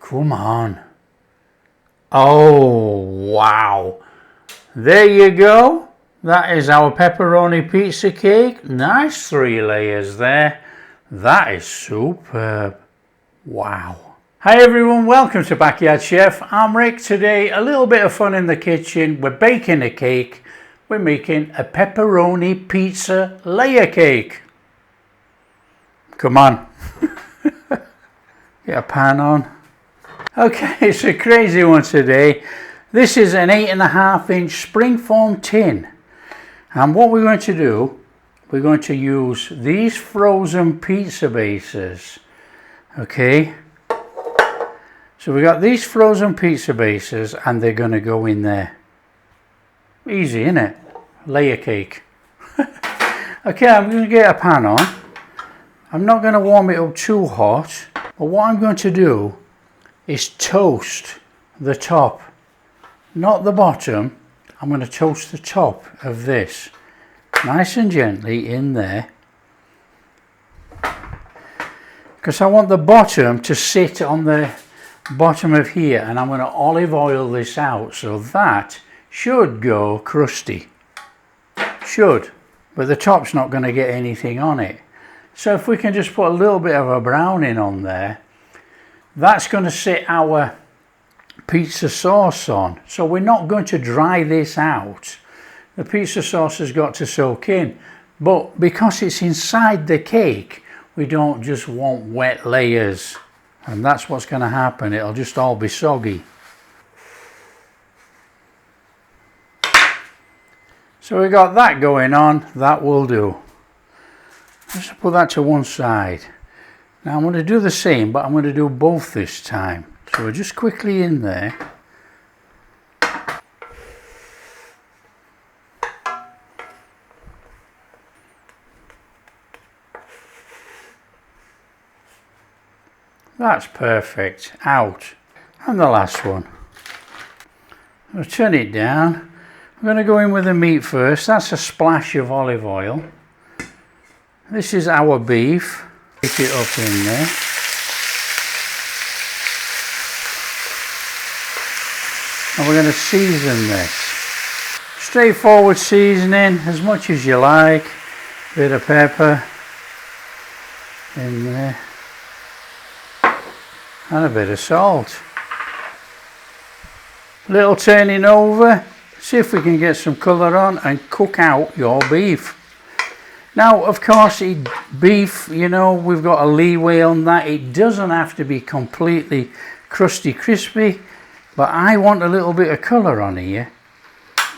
Come on. Oh, wow. There you go. That is our pepperoni pizza cake. Nice 3 layers there. That is superb. Wow. Hi everyone, welcome to Backyard Chef. I'm Rick. Today, a little bit of fun in the kitchen. We're baking a cake. We're making a pepperoni pizza layer cake. Come on. Get a pan on. Okay, it's a crazy one today. This is an 8.5-inch springform tin. And what we're going to do, we're going to use these frozen pizza bases. Okay. So we got these frozen pizza bases and they're going to go in there. Easy, innit? Layer cake. Okay, I'm going to get a pan on. I'm not going to warm it up too hot. But what I'm going to do is toast the top, not the bottom. I'm going to toast the top of this nice and gently in there, because I want the bottom to sit on the bottom of here, and I'm going to olive oil this out, so that should go crusty. Should, but the top's not going to get anything on it. So if we can just put a little bit of a browning on there, that's going to sit our pizza sauce on. So we're not going to dry this out. The pizza sauce has got to soak in, but because it's inside the cake, we don't just want wet layers, and that's what's going to happen. It'll just all be soggy. So we got that going on. That will do. Just put that to one side. Now I'm going to do the same, but I'm going to do both this time. So we're just quickly in there. That's perfect. Out. And the last one. I'll turn it down. I'm going to go in with the meat first. That's a splash of olive oil. This is our beef. Pick it up in there. And we're going to season this. Straightforward seasoning, as much as you like. Bit of pepper in there. And a bit of salt. Little turning over. See if we can get some colour on and cook out your beef. Now, of course, beef, you know, we've got a leeway on that. It doesn't have to be completely crusty, crispy, but I want a little bit of colour on here,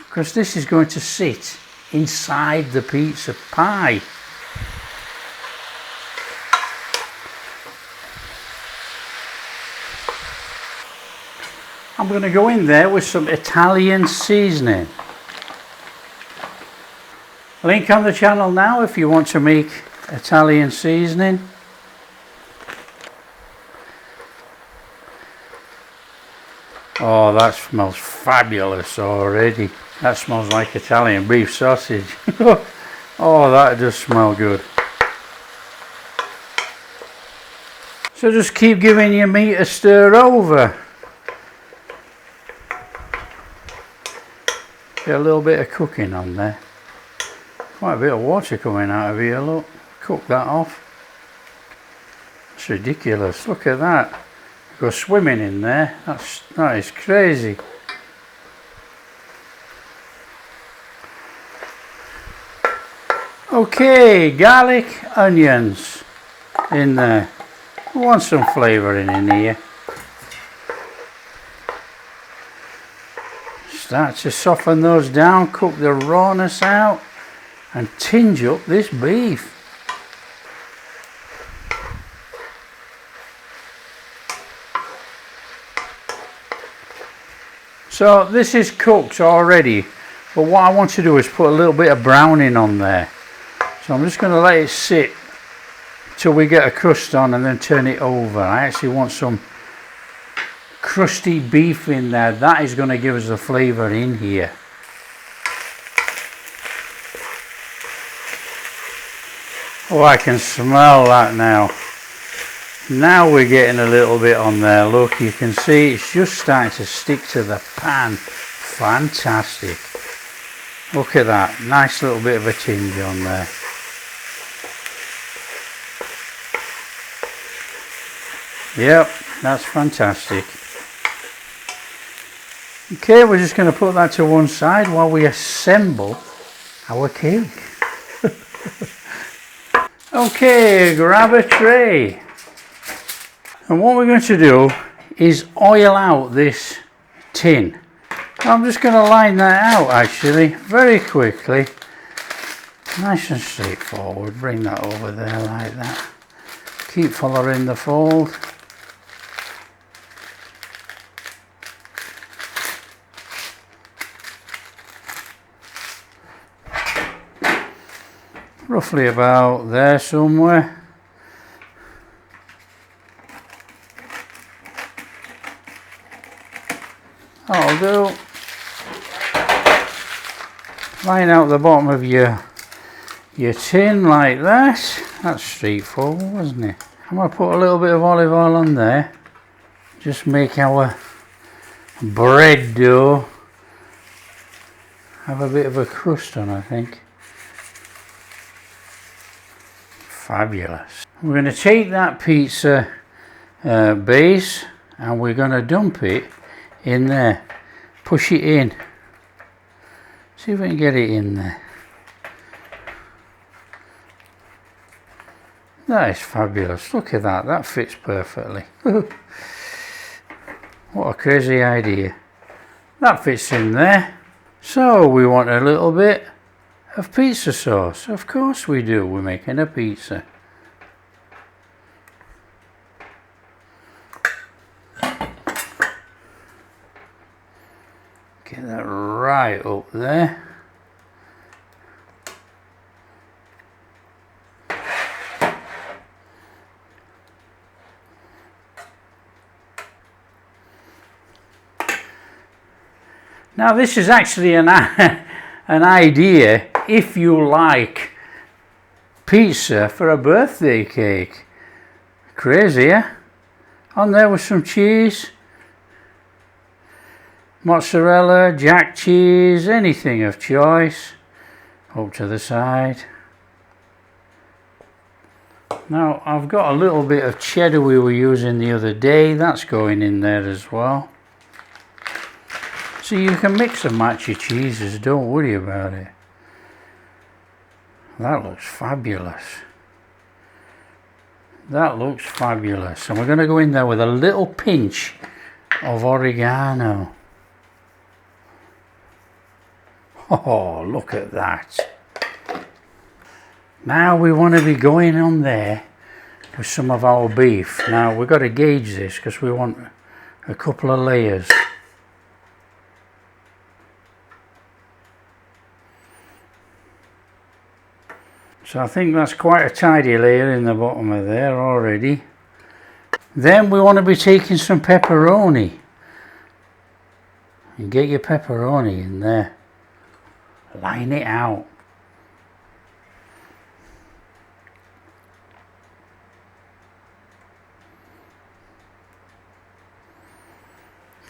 because this is going to sit inside the pizza pie. I'm going to go in there with some Italian seasoning. Link on the channel now if you want to make Italian seasoning. Oh, that smells fabulous already. That smells like Italian beef sausage. Oh, that does smell good. So just keep giving your meat a stir over. Get a little bit of cooking on there. Quite a bit of water coming out of here, look. Cook that off. It's ridiculous, look at that. Go swimming in there, that is crazy. Okay, garlic, onions in there. We want some flavouring in here. Start to soften those down, cook the rawness out, and tinge up this beef. So this is cooked already, but what I want to do is put a little bit of browning on there. So I'm just going to let it sit till we get a crust on and then turn it over. I actually want some crusty beef in there. That is going to give us the flavour in here. Oh, I can smell that now. Now we're getting a little bit on there. Look, you can see it's just starting to stick to the pan. Fantastic. Look at that. Nice little bit of a tinge on there. Yep, that's fantastic. Okay, we're just going to put that to one side while we assemble our cake. Okay, grab a tray. And what we're going to do is oil out this tin. I'm just going to line that out actually very quickly. Nice and straightforward. Bring that over there like that. Keep following the fold. Roughly about there somewhere. That'll do. Line out the bottom of your tin like that. That's straightforward, wasn't it? I'm going to put a little bit of olive oil on there. Just make our bread dough have a bit of a crust on, I think. Fabulous. We're going to take that pizza base and we're going to dump it in there. Push it in. See if we can get it in there. That is fabulous. Look at that. That fits perfectly. What a crazy idea. That fits in there. So we want a little bit of pizza sauce. Of course we do. We're making a pizza. Get that right up there. Now this is actually an idea if you like pizza for a birthday cake. Crazy, eh? On there with some cheese, mozzarella, jack cheese, anything of choice. Up to the side. Now I've got a little bit of cheddar we were using the other day. That's going in there as well. So you can mix and match your cheeses, don't worry about it. That looks fabulous. That looks fabulous. And we're going to go in there with a little pinch of oregano. Oh, look at that. Now we want to be going on there with some of our beef. Now we've got to gauge this because we want a couple of layers. So I think that's quite a tidy layer in the bottom of there already. Then we want to be taking some pepperoni. And get your pepperoni in there. Line it out.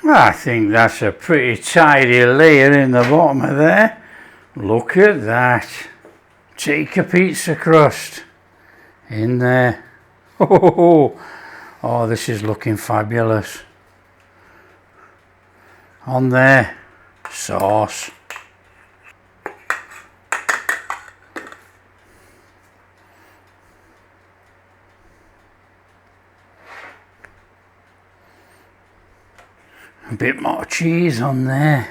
I think that's a pretty tidy layer in the bottom of there. Look at that. Take a pizza crust in there. Oh, this is looking fabulous. On there, sauce. A bit more cheese on there.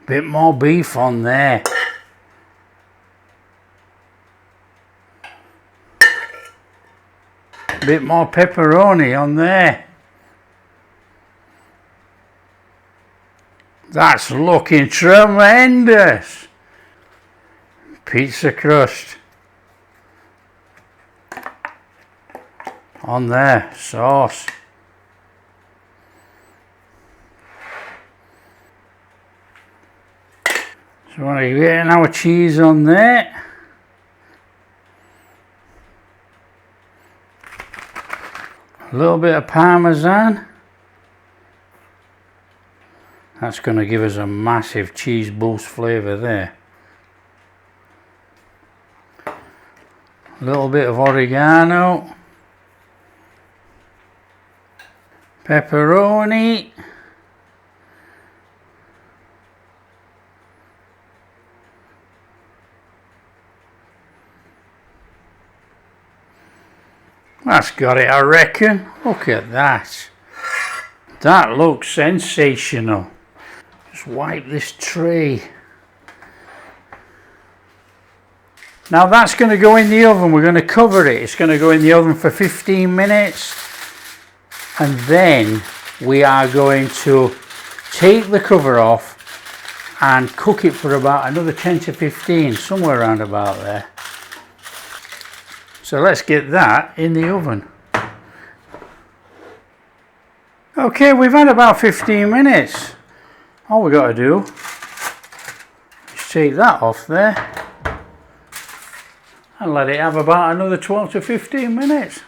Bit more beef on there. Bit more pepperoni on there. That's looking tremendous. Pizza crust. On there, sauce. So we're going to get our cheese on there. A little bit of Parmesan. That's going to give us a massive cheese boost flavour there. A little bit of oregano. Pepperoni. That's got it, I reckon. Look at that. That looks sensational. Just wipe this tray. Now that's going to go in the oven. We're going to cover it. It's going to go in the oven for 15 minutes. And then we are going to take the cover off and cook it for about another 10 to 15, somewhere around about there. So let's get that in the oven. Okay, we've had about 15 minutes. All we got to do is take that off there and let it have about another 12 to 15 minutes.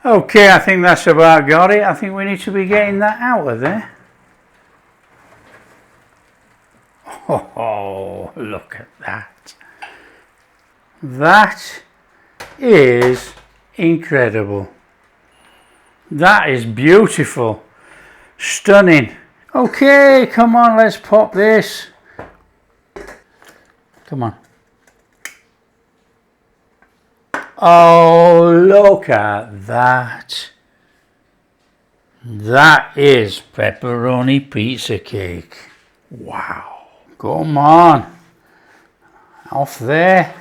Okay, I think that's about got it. I think we need to be getting that out of there. Oh, look at that. That is incredible. That is beautiful. Stunning. Okay, come on, let's pop this. Come on. Oh, look at that. That is pepperoni pizza cake. Wow. Come on. Off there.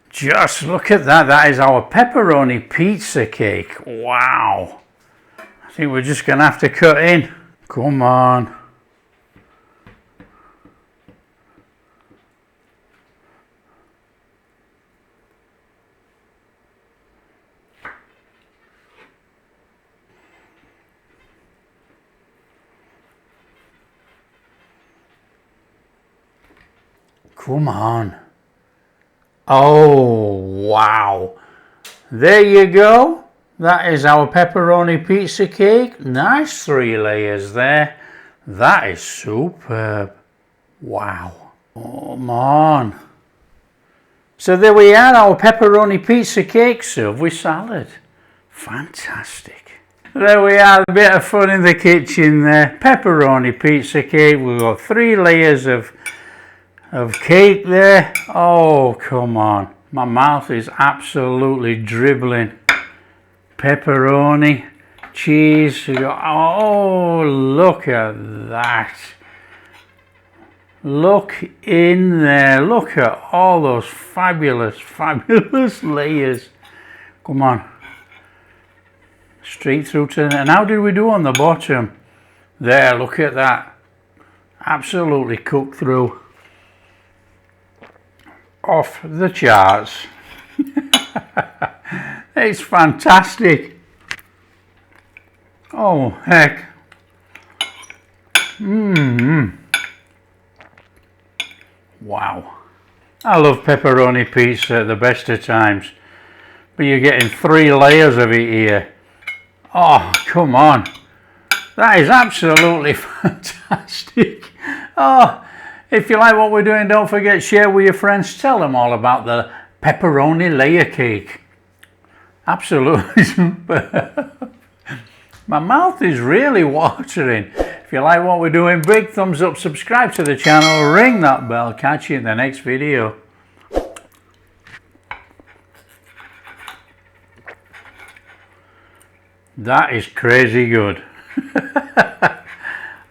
Just look at that. That is our pepperoni pizza cake. Wow. I think we're just going to have to cut in. Come on. Come on. Oh, wow. There you go. That is our pepperoni pizza cake. Nice 3 layers there. That is superb. Wow. Come on. So there we are, our pepperoni pizza cake served with salad. Fantastic. There we are, a bit of fun in the kitchen there. Pepperoni pizza cake. We've got 3 layers of cake there. Oh, come on. My mouth is absolutely dribbling. Pepperoni, cheese. Oh, look at that. Look in there. Look at all those fabulous, fabulous layers. Come on. Straight through to the... And how did we do on the bottom? There, look at that. Absolutely cooked through. Off the charts. It's fantastic. Oh, heck. Wow. I love pepperoni pizza at the best of times. But you're getting 3 layers of it here. Oh, come on. That is absolutely fantastic. Oh, if you like what we're doing, don't forget, share with your friends. Tell them all about the pepperoni layer cake. Absolutely superb. My mouth is really watering. If you like what we're doing, big thumbs up, subscribe to the channel, ring that bell, catch you in the next video. That is crazy good.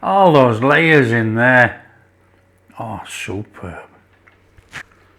All those layers in there. Oh, superb.